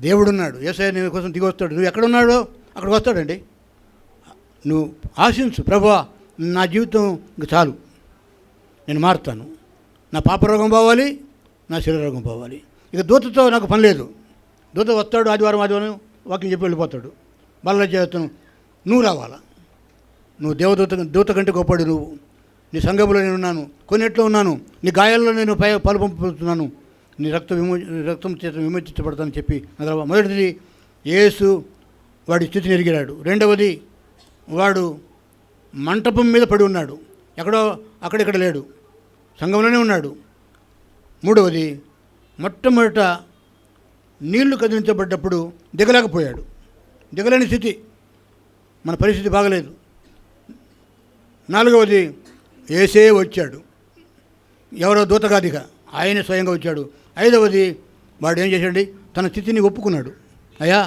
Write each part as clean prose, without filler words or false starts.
దేవుడున్నాడు. యేసయ్య నీ కోసం దిగి వస్తాడు. నువ్వు ఎక్కడున్నాడో అక్కడికి వస్తాడండి. నువ్వు ఆశించు, ప్రభువా నా జీవితం ఇంక చాలు, నేను మారుతాను, నా పాపరోగం పోవాలి, నా శరీరరోగం పోవాలి, ఇక దూతతో నాకు పని లేదు. దూత వస్తాడు, ఆదివారం వాకింగ్ చెప్పి వెళ్ళిపోతాడు. మళ్ళీ చేస్తాను, నువ్వు రావాలా. నువ్వు దూత కంటే గొప్పడు. నువ్వు నీ సంఘంలో నేను ఉన్నాను, కొన్నిట్లో ఉన్నాను, నీ గాయాల్లో నేను పాలు పంపుతున్నాను, నీ రక్తం చేత విమోచించబడతానని చెప్పి మొదటిది యేసు వాడి స్థితిని ఎరిగాడు. రెండవది వాడు మంటపం మీద పడి ఉన్నాడు, ఎక్కడో అక్కడిక్కడ లేడు, సంఘంలోనే ఉన్నాడు. మూడవది మొట్టమొదట నీళ్లు కదిలించబడ్డప్పుడు దిగలేకపోయాడు, దిగలేని స్థితి, మన పరిస్థితి బాగలేదు. నాలుగవది యేసే వచ్చాడు, ఎవరో దూతగాదిగా ఆయనే స్వయంగా వచ్చాడు. ఐదవది వాడు ఏం చేశాడు, తన స్థితిని ఒప్పుకున్నాడు. అయ్యా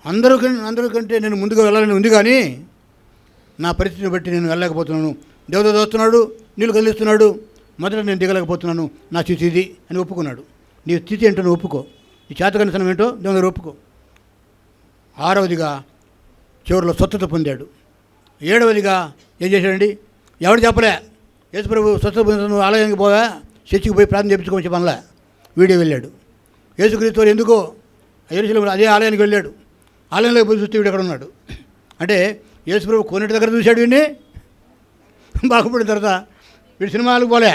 అందరికంటే నేను ముందుగా వెళ్ళాలని ఉంది, కానీ నా పరిస్థితిని బట్టి నేను వెళ్ళలేకపోతున్నాను. దేవత వస్తున్నాడు, నీళ్ళు కదిలిస్తున్నాడు, మొదట నేను దిగలేకపోతున్నాను, నా స్థితి ఇది అని ఒప్పుకున్నాడు. నీ స్థితి ఏంటో నువ్వు ఒప్పుకో, నీ చేతకనితనం ఏంటో దేవుని దగ్గర ఒప్పుకో. ఆరవదిగా చివరిలో స్వస్థత పొందాడు. ఏడవదిగా ఏం చేశాడండి, ఎవడు చెప్పలే, యేసుప్రభు స్వస్థత పొందుతాను, ఆలయానికి పోవా, చర్చికి పోయి ప్రార్థన చేయించుకోవచ్చు పనులే, వీడియో వెళ్ళాడు. యేసుక్రీస్తు ఎందుకో యెరూషలేములో అదే ఆలయానికి వెళ్ళాడు. ఆలయంలోకి పోయి చూస్తే వీడు ఎక్కడ ఉన్నాడు అంటే, యేసుప్రభు కొన్నిటి దగ్గర చూశాడు, వీడిని బాగుపడిన తర్వాత వీడు సినిమాలకు పోలే,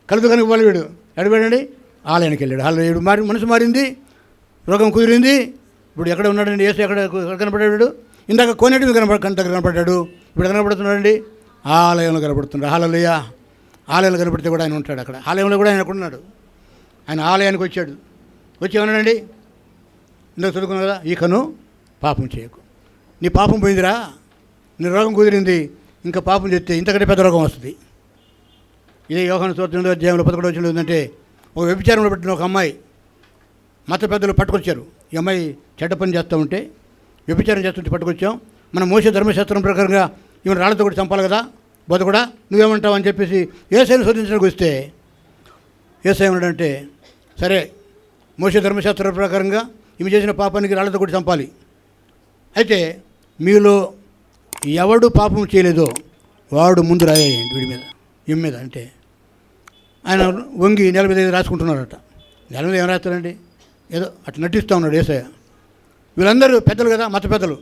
కలుదుకానికి పోలే, వీడు ఎడబడండి ఆలయానికి వెళ్ళాడు. వీడు మనసు మారింది, రోగం కుదిరింది. ఇప్పుడు ఎక్కడ ఉన్నాడండి యేసు, ఎక్కడ కనపడ్డాడు? ఇందాక కోనేటి దగ్గర కనపడ్డాడు, ఇప్పుడు కనపడుతున్నాడండి ఆలయంలో కనపడుతున్నాడు. హల్లెలూయా. ఆలయంలో కనపడితే కూడా ఆయన ఉంటాడు అక్కడ, ఆలయంలో కూడా ఆయన ఉన్నాడు. ఆయన ఆలయానికి వచ్చాడు, వచ్చి ఏమన్నాడండి, ఇందాక చదువుకున్నావు కదా, ఇకను పాపం చేయకు, నీ పాపం పోయిందిరా, నీ రోగం కుదిరింది, ఇంకా పాపం చేస్తే ఇంతకంటే పెద్ద రోగం వస్తుంది. ఇదే యోహాను సువార్త 8వ అధ్యాయంలో 11వ వచనంలో ఏంటంటే, ఒక వ్యభిచారంలో పెట్టిన ఒక అమ్మాయి మత పెద్దలు పట్టుకొచ్చారు. ఈ అమ్మాయి చెడ్డ పని చేస్తూ ఉంటే, వ్యభిచారం చేస్తుంటే పట్టుకొచ్చాం. మన మోసే ధర్మశాస్త్రం ప్రకారంగా ఈమెను రాళ్లతో కూడా చంపాలి కదా, బోధ కూడా నువ్వేమంటావు అని చెప్పేసి యేసయ్యను శోధించడానికి వస్తే, యేసయ్య ఏమన్నాడంటే, సరే మోసే ధర్మశాస్త్రం ప్రకారంగా ఈమె చేసిన పాపానికి రాళ్లతో కూడా చంపాలి, అయితే మీలో ఎవడు పాపం చేయలేదో వాడు ముందు రాయేయండి వీడి మీద, ఈమె మీద. అంటే ఆయన వంగి నేల మీద రాసుకుంటున్నారట. నేల మీద ఏం రాస్తారండి, ఏదో అట్లా నటిస్తూ ఉన్నాడు యేసయ్య. వీళ్ళందరూ పెద్దలు కదా, మత పెద్దలు,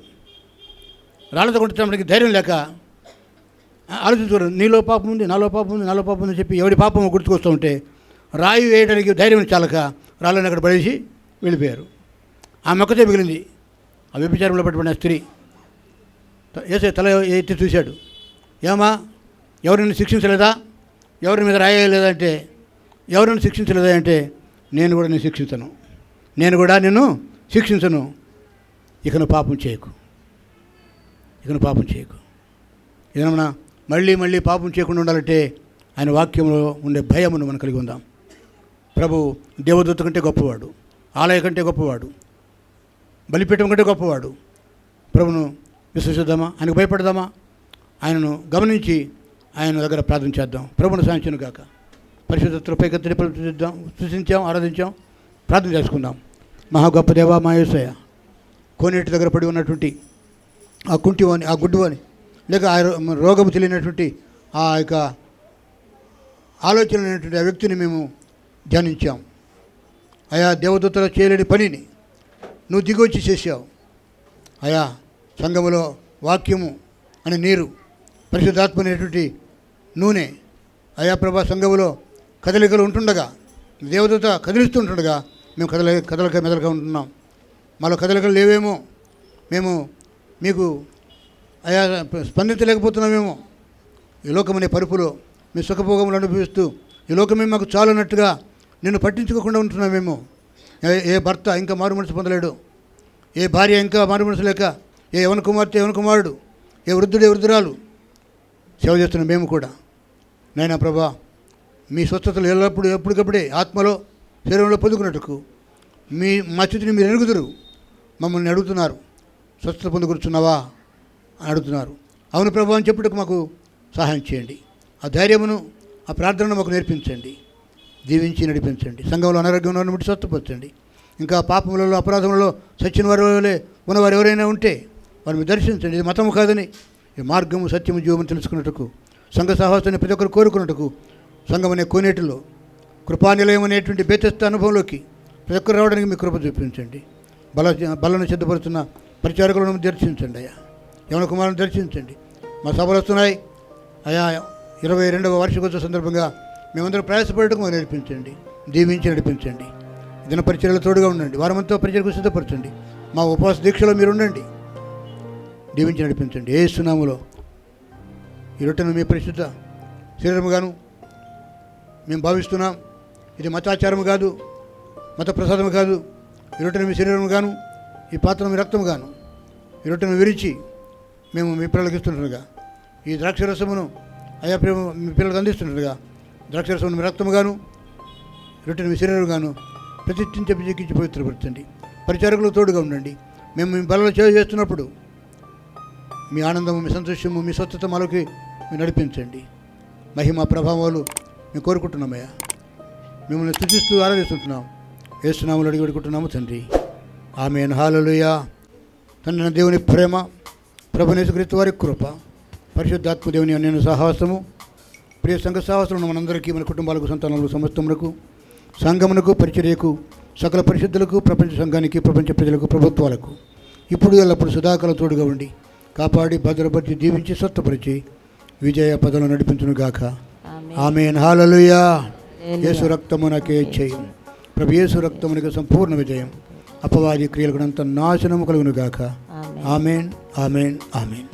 రాళ్లతో కొట్టడానికి ధైర్యం లేక ఆలోచించుకోరు, నీలో పాపం ఉంది, నాలో పాపం ఉంది, నాలో పాపం ఉందని చెప్పి ఎవడి పాపం గుర్తుకొస్తూ ఉంటే రాయి వేయడానికి ధైర్యం చాలక రాళ్ళని అక్కడ పడేసి వెళ్ళిపోయారు. ఆ మొక్కతే మిగిలింది. ఆ వ్యభిచారంలో పట్టుబడిన స్త్రీ యేసయ్య తల ఎత్తి చూశాడు, ఏమా ఎవరిని శిక్షించలేదా, ఎవరి మీద రాయలేదా అంటే, ఎవరిని శిక్షించలేదా అంటే, నేను కూడా నేను శిక్షించను, నేను కూడా నిన్ను శిక్షించను, ఇకను పాపం చేయకు, ఇకను పాపం చేయకు. ఏదన్నా మళ్ళీ మళ్ళీ పాపం చేయకుండా ఉండాలంటే ఆయన వాక్యంలో ఉండే భయమును మనం కలిగి ఉందాం. ప్రభు దేవదూత కంటే గొప్పవాడు, ఆలయ కంటే గొప్పవాడు, బలిపీఠం కంటే గొప్పవాడు. ప్రభును విశ్వసిద్దామా, ఆయనకు భయపడదామా, ఆయనను గమనించి ఆయన దగ్గర ప్రార్థన చేద్దాం. ప్రభును సాధించను గాక. పరిశుద్ధతలో పైకెత్తి సృష్టించాం, ఆరాధించాం, ప్రార్థన చేసుకుందాం. మహా గొప్ప దేవా, మా యేసయ్య, కోనేటి దగ్గర పడి ఉన్నటువంటి ఆ కుంటివాని, ఆ గుడ్డివాని, లేక ఆ రోగము తెలియనటువంటి ఆ యొక్క ఆలోచన అనేటువంటి ఆ వ్యక్తిని మేము ధ్యానించాం. అయా దేవదూతలో చేయలేని పనిని నువ్వు దిగొచ్చి చేసావు. అయా సంఘములో వాక్యము అనే నీరు, పరిశుద్ధాత్మ అనేటువంటి నూనె, అయా ప్రభా సంఘములో కదలికలు ఉంటుండగా, దేవదూత కదిలిస్తుంటుండగా మేము కదలక మెదలక ఉంటున్నాం. మాలో కదలికలు లేవేమో, మేము మీకు అయా స్పందించలేకపోతున్నామేమో. ఈ లోకమనే పరుపులో మీ సుఖభోగములు అనుభవిస్తూ ఈ లోకమే మాకు చాలన్నట్టుగా నిన్ను పట్టించుకోకుండా ఉంటున్నామేమో. ఏ భర్త ఇంకా మారు మనసు పొందలేడు, ఏ భార్య ఇంకా మారు మనసు లేక, ఏ యవన కుమార్తె యవన కుమారుడు, ఏ వృద్ధుడే వృద్ధురాలు సేవ చేస్తున్నాం మేము కూడా. నైనా ప్రభా, మీ స్వస్థతలు ఎల్లప్పుడూ ఎప్పటికప్పుడే ఆత్మలో శరీరంలో పొందుకున్నట్టుకు మా స్థితిని మీరు ఎరుగుదురు. మమ్మల్ని అడుగుతున్నారు, స్వస్థత పొందుకూర్చున్నావా అని అడుగుతున్నారు. అవును ప్రభు అని చెప్పుటకు మాకు సహాయం చేయండి. ఆ ధైర్యమును, ఆ ప్రార్థనను మాకు నేర్పించండి, దీవించి నడిపించండి. సంఘంలో అనారోగ్యం ఉన్నటువంటి స్వస్థపరచండి. ఇంకా పాపములలో అపరాధములలో సత్యం వారి ఉన్నవారు ఎవరైనా ఉంటే వారిని దర్శించండి. ఇది మతము కాదని, ఈ మార్గము సత్యము జీవము తెలుసుకున్నట్టుకు, సంఘ సహవాసాన్ని ప్రతి ఒక్కరు కోరుకున్నట్టుకు, సంఘం అనే కోనేటిలో కృపానిలయం అనేటువంటి బేతస్థ అనుభవంలోకి ప్రతి ఒక్కరు రావడానికి మీ కృప చూపించండి. బలను సిద్ధపడుతున్న పరిచారకులను దర్శించండి అయ్యా. యవన కుమారులను దర్శించండి. మా సభలు వస్తున్నాయి అయ్యా. 22వ వార్షికోత్సవ సందర్భంగా మేమందరం ప్రయాసపడటం మాకు నేర్పించండి, దీవించి నడిపించండి. దిన పరిచర్యలు తోడుగా ఉండండి. వారమంతా పరిచర్యకు సిద్ధపరచండి. మా ఉపవాస దీక్షలో మీరు ఉండండి, దీవించి నడిపించండి. యేసు నామములో ఈ రొట్టెను మీ పరిశుద్ధ శరీరముగాను మేము భావిస్తున్నాం. ఇది మతాచారము కాదు, మత ప్రసాదము కాదు. ఈ రొట్టెను మీ శరీరముగాను, ఈ పాత్రను మీ రక్తముగాను, ఈ రొట్టెను విరిచి మేము మీ పిల్లలకు ఇస్తుండగా, ఈ ద్రాక్షరసమును అయా ప్రేమ మీ పిల్లలకు అందిస్తుండగా, ద్రాక్షరసమును మీ రక్తముగాను, రొట్టెను మీ శరీరముగాను ప్రతిష్ఠించి అభిషేకించి పవిత్రపరచండి. పరిచారకులు తోడుగా ఉండండి. మేము మీ బలలో సేవ చేస్తున్నప్పుడు మీ ఆనందము, మీ సంతోషము, మీ స్వచ్ఛత మాలోకి మీరు నడిపించండి. మహిమ ప్రభావాలు మేము కోరుకుంటున్నామయ్యా. మిమ్మల్ని స్తుతిస్తూ ఆరాధిస్తుంటున్నాం. యేసు నామములో అడిగి వేడుకుంటున్నాము తండ్రి, ఆమేన్. హల్లెలూయా. తండ్రి దేవుని ప్రేమ, ప్రభువైన యేసుక్రీస్తు వారి కృప, పరిశుద్ధాత్మ దేవుని అన్యోన్య సహవాసము, ప్రియ సంఘ సహవాసము మనందరికీ, మన కుటుంబాలకు, సంతానములకు, సమస్తములకు, సంఘమునకు, పరిచర్యకు, సకల పరిశుద్ధులకు, ప్రపంచ సంఘానికి, ప్రపంచ ప్రజలకు, ప్రభుత్వాలకు ఇప్పుడు ఎల్లప్పుడు సదాకాలం తోడుగా ఉండి కాపాడి భద్రపరిచి దీవించి స్వస్థపరిచి విజయ పదవులు నడిపించునుగాక. ఆమేన్. హల్లెలూయా. యేసు రక్తమునకే జయం. ప్రభు యేసు రక్తమునకు సంపూర్ణ విజయం. అపవాది క్రియలకు అంత నాశనము కలుగునుగాక. ఆమేన్, ఆమేన్, ఆమేన్.